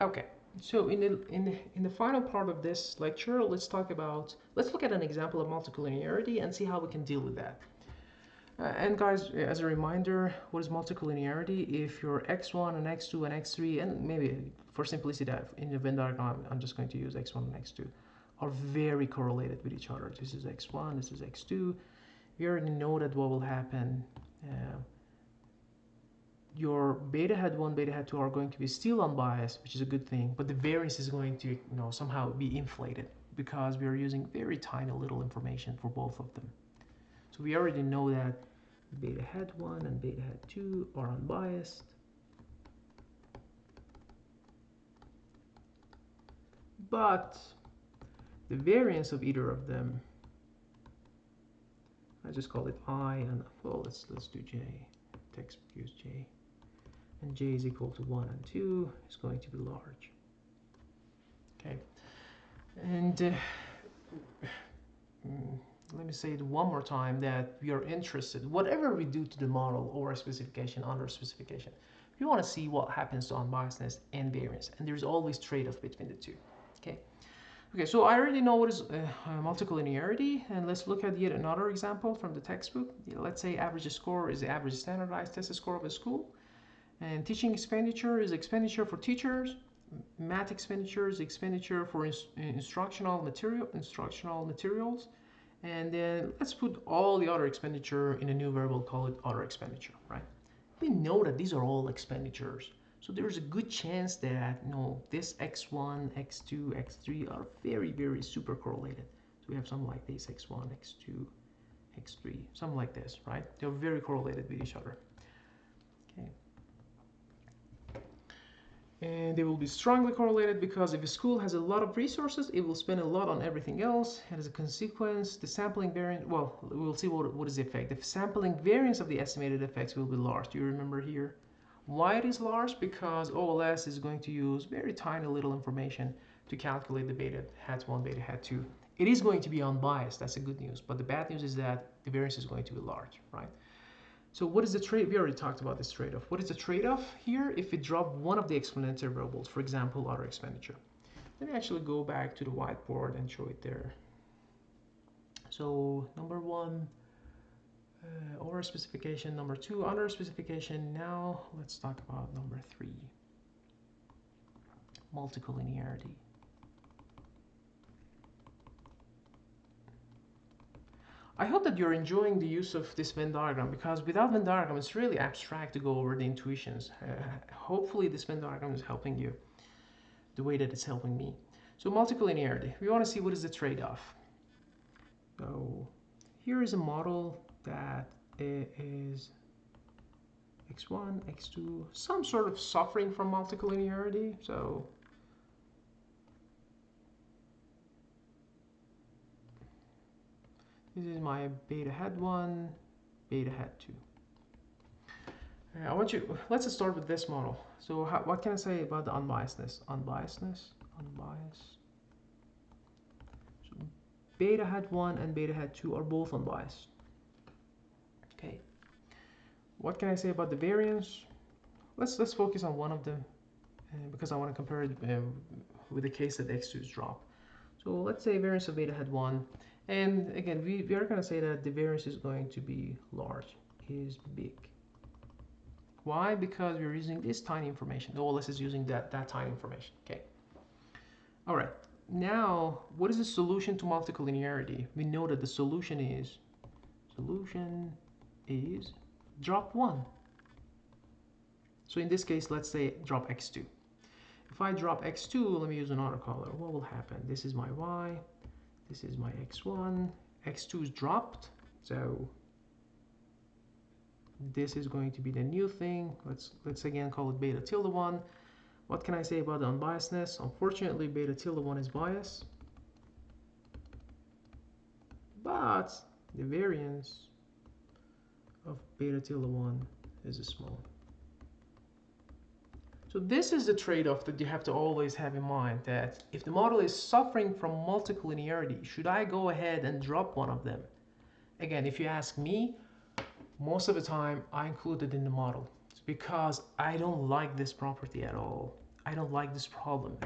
Okay, so in the final part of this lecture, let's look at an example of multicollinearity and see how we can deal with that. And guys, as a reminder, what is multicollinearity? If your x1 and x2 and x3, and maybe for simplicity in the Venn diagram, I'm just going to use x1 and x2, are very correlated with each other. This is x1, this is x2. We already know that what will happen. Your beta hat 1, beta hat 2 are going to be still unbiased, which is a good thing, but the variance is going to somehow be inflated because we are using very tiny little information for both of them. So we already know that beta hat 1 and beta hat 2 are unbiased. But the variance of either of them, I just call it I, and well, let's do J. Text use J. And J is equal to 1 and 2 is going to be large. Okay. And let me say it one more time that we are interested, whatever we do to the model, overspecification, underspecification, we want to see what happens to unbiasedness and variance. And there's always trade-off between the two. Okay. Okay, so I already know what is multicollinearity, and let's look at yet another example from the textbook. Let's say average score is the average standardized test score of a school, and teaching expenditure is expenditure for teachers, math expenditure is expenditure for instructional materials, and then let's put all the other expenditure in a new variable, call it other expenditure, right? We know that these are all expenditures. So there's a good chance that this x1, x2, x3 are very, very super correlated. So we have something like this, x1, x2, x3, something like this, right? They're very correlated with each other. Okay. And they will be strongly correlated because if a school has a lot of resources, it will spend a lot on everything else. And as a consequence, the sampling variance, well, we'll see what is the effect. The sampling variance of the estimated effects will be large. Do you remember here? Why it is large? Because OLS is going to use very tiny little information to calculate the beta hat 1, beta hat 2. It is going to be unbiased, that's the good news, but the bad news is that the variance is going to be large, right? So what is the trade? We already talked about this trade-off. What is the trade-off here if we drop one of the explanatory variables, for example, other expenditure? Let me actually go back to the whiteboard and show it there. So number 1, overspecification. Number 2, underspecification. Now let's talk about number 3, multicollinearity. I hope that you're enjoying the use of this Venn diagram, because without Venn diagram it's really abstract to go over the intuitions. Hopefully this Venn diagram is helping you the way that it's helping me. So multicollinearity, we want to see what is the trade-off. So here is a model that is x1, x2, some sort of suffering from multicollinearity. So this is my beta hat 1, beta hat 2. Let's start with this model. So what can I say about the unbiasedness? Unbiased. So beta hat 1 and beta hat 2 are both unbiased. Okay. What can I say about the variance? Let's focus on one of them because I want to compare it with the case that x2 is dropped. So let's say variance of beta hat 1, and again we are going to say that the variance is going to be large, is big. Why? Because we're using this tiny information. The OLS is using that tiny information. Okay. All right. Now, what is the solution to multicollinearity? We know that the solution is drop 1. So in this case, let's say drop x2. If I drop x2, let me use another color. What will happen? This is my y. This is my x1. x2 is dropped. So this is going to be the new thing. Let's again call it beta tilde 1. What can I say about the unbiasedness? Unfortunately, beta tilde 1 is biased, but the variance of beta tilde 1 is small. So this is the trade-off that you have to always have in mind, that if the model is suffering from multicollinearity, should I go ahead and drop one of them? Again, if you ask me, most of the time I include it in the model. It's because I don't like this property at all. I don't like this problem.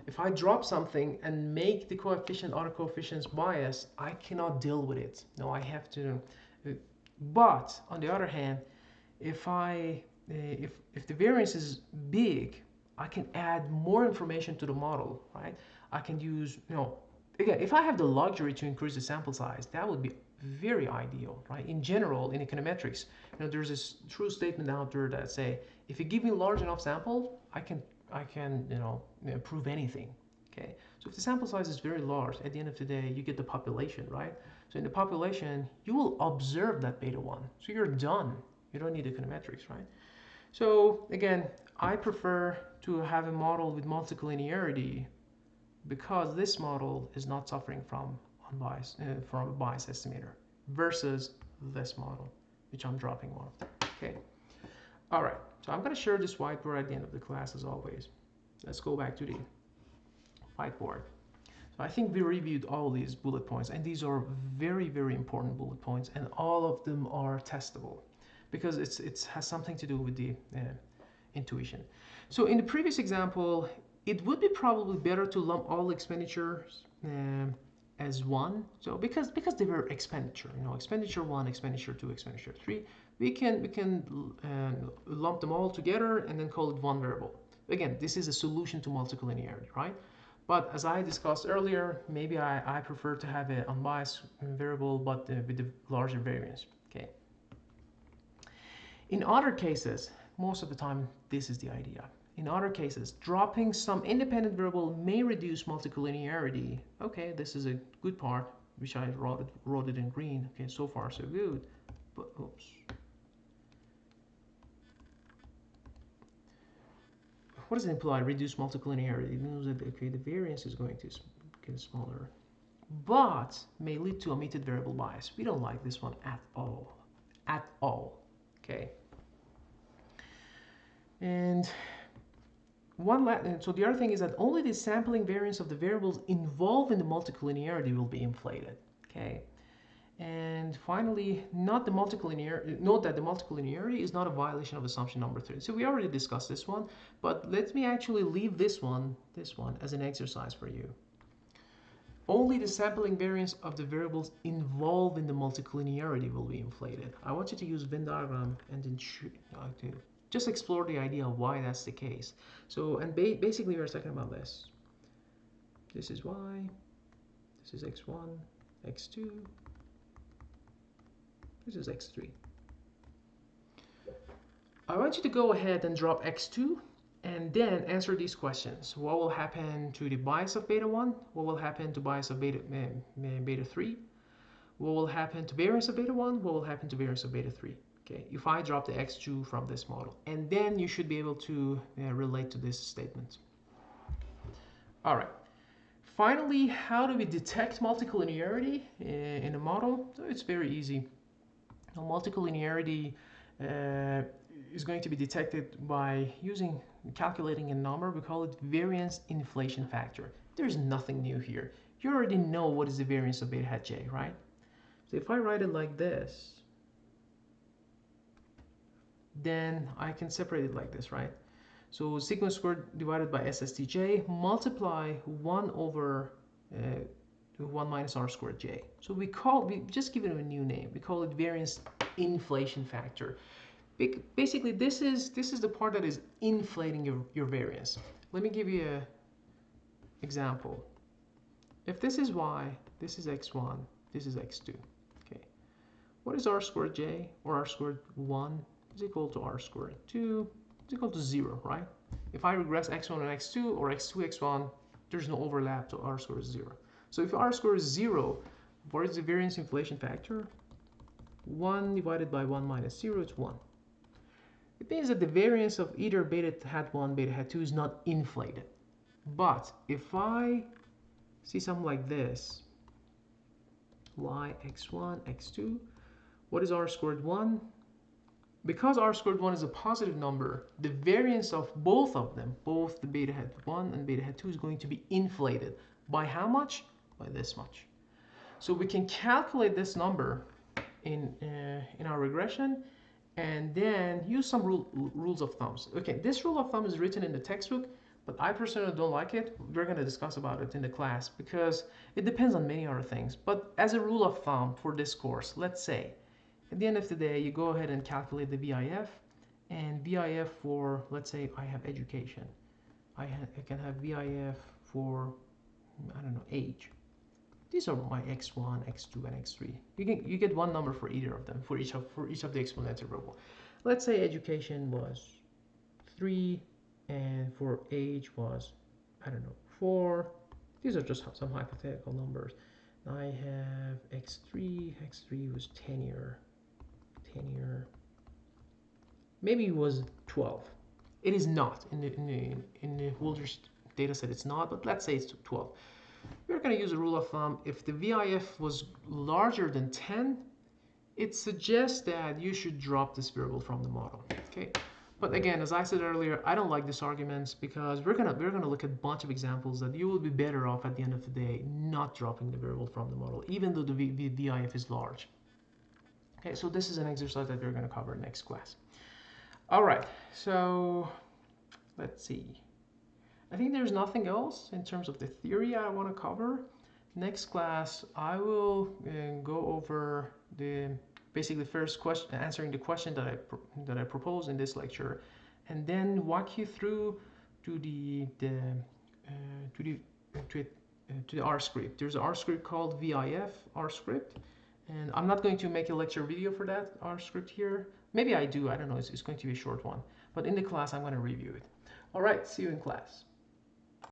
If I drop something and make the coefficient autocoefficients bias, I cannot deal with it. No, I have to. But on the other hand, if if the variance is big, I can add more information to the model, right? I can use, again, if I have the luxury to increase the sample size, that would be very ideal, right? In general, in econometrics, there's this true statement out there that say, if you give me a large enough sample, I can prove anything. Okay, so if the sample size is very large, at the end of the day, you get the population, right? So in the population, you will observe that beta 1. So you're done. You don't need econometrics, right? So again, I prefer to have a model with multicollinearity because this model is not suffering from from a bias estimator versus this model, which I'm dropping one of them. Okay. All right. So I'm going to share this whiteboard at the end of the class as always. Let's go back to the whiteboard. So I think we reviewed all these bullet points, and these are very, very important bullet points, and all of them are testable because it has something to do with the intuition. So in the previous example, it would be probably better to lump all expenditures as one. So because they were expenditure, expenditure 1, expenditure 2, expenditure 3, we can lump them all together and then call it one variable. Again, this is a solution to multicollinearity, right? But as I discussed earlier, maybe I prefer to have an unbiased variable, but with a larger variance. Okay. In other cases, most of the time, this is the idea. In other cases, dropping some independent variable may reduce multicollinearity. Okay, this is a good part, which I wrote it in green. Okay, so far so good. But oops. What does it imply? Reduce multicollinearity. It means that okay, the variance is going to get smaller, but may lead to omitted variable bias. We don't like this one at all. At all. Okay. And so the other thing is that only the sampling variance of the variables involved in the multicollinearity will be inflated. Okay. And finally, note that the multicollinearity is not a violation of assumption number 3. So we already discussed this one, but let me actually leave this one as an exercise for you. Only the sampling variance of the variables involved in the multicollinearity will be inflated. I want you to use Venn diagram and then just explore the idea of why that's the case. So, and basically we're talking about this. This is y, this is x1, x2, this is x3. I want you to go ahead and drop x2 and then answer these questions. What will happen to the bias of beta 1? What will happen to bias of beta 3? What will happen to variance of beta 1? What will happen to variance of beta 3? Okay, if I drop the x2 from this model, and then you should be able to relate to this statement. All right. Finally, how do we detect multicollinearity in a model? So it's very easy. Multicollinearity is going to be detected by calculating a number. We call it variance inflation factor. There's nothing new here. You already know what is the variance of beta hat j, right? So if I write it like this, then I can separate it like this, right? So sigma squared divided by SSTJ multiply 1 over 1 minus r squared j. So we just give it a new name. We call it variance inflation factor. Basically, this is the part that is inflating your variance. Let me give you an example. If this is y, this is x1, this is x2. Okay. What is r squared j, or r squared 1 is equal to r squared 2 is equal to 0, right? If I regress x1 and x2 or x2, x1, there's no overlap, so r squared is 0. So if r squared is 0, what is the variance inflation factor? 1 divided by 1 minus 0 is 1. It means that the variance of either beta hat 1, beta hat 2 is not inflated. But if I see something like this, y, x1, x2, what is r squared 1? Because r squared 1 is a positive number, the variance of both of them, both the beta hat 1 and beta hat 2, is going to be inflated. By how much? By this much. So we can calculate this number in our regression and then use some rules of thumbs. Okay, this rule of thumb is written in the textbook, but I personally don't like it. We're going to discuss about it in the class because it depends on many other things. But as a rule of thumb for this course, let's say at the end of the day, you go ahead and calculate the VIF, and VIF for, let's say I have education. I can have VIF for, I don't know, age. These are my x1, x2, and x3. You get one number for either of them, for each of the explanatory variable. Let's say education was 3, and for age was, I don't know, 4. These are just some hypothetical numbers. I have x3 was tenure. Maybe it was 12. It is not in the Woolder's data set. It's not, but let's say it's 12. We're going to use a rule of thumb. If the VIF was larger than 10, it suggests that you should drop this variable from the model. Okay. But again, as I said earlier, I don't like these arguments because we're gonna look at a bunch of examples that you will be better off at the end of the day not dropping the variable from the model, even though the VIF is large. Okay, so this is an exercise that we're going to cover next class. All right, so let's see. I think there's nothing else in terms of the theory I want to cover. Next class, I will go over basically first question, answering the question that I proposed in this lecture, and then walk you through to the R script. There's an R script called VIF R script, and I'm not going to make a lecture video for that R script here. Maybe I do. I don't know. It's going to be a short one, but in the class I'm going to review it. All right. See you in class.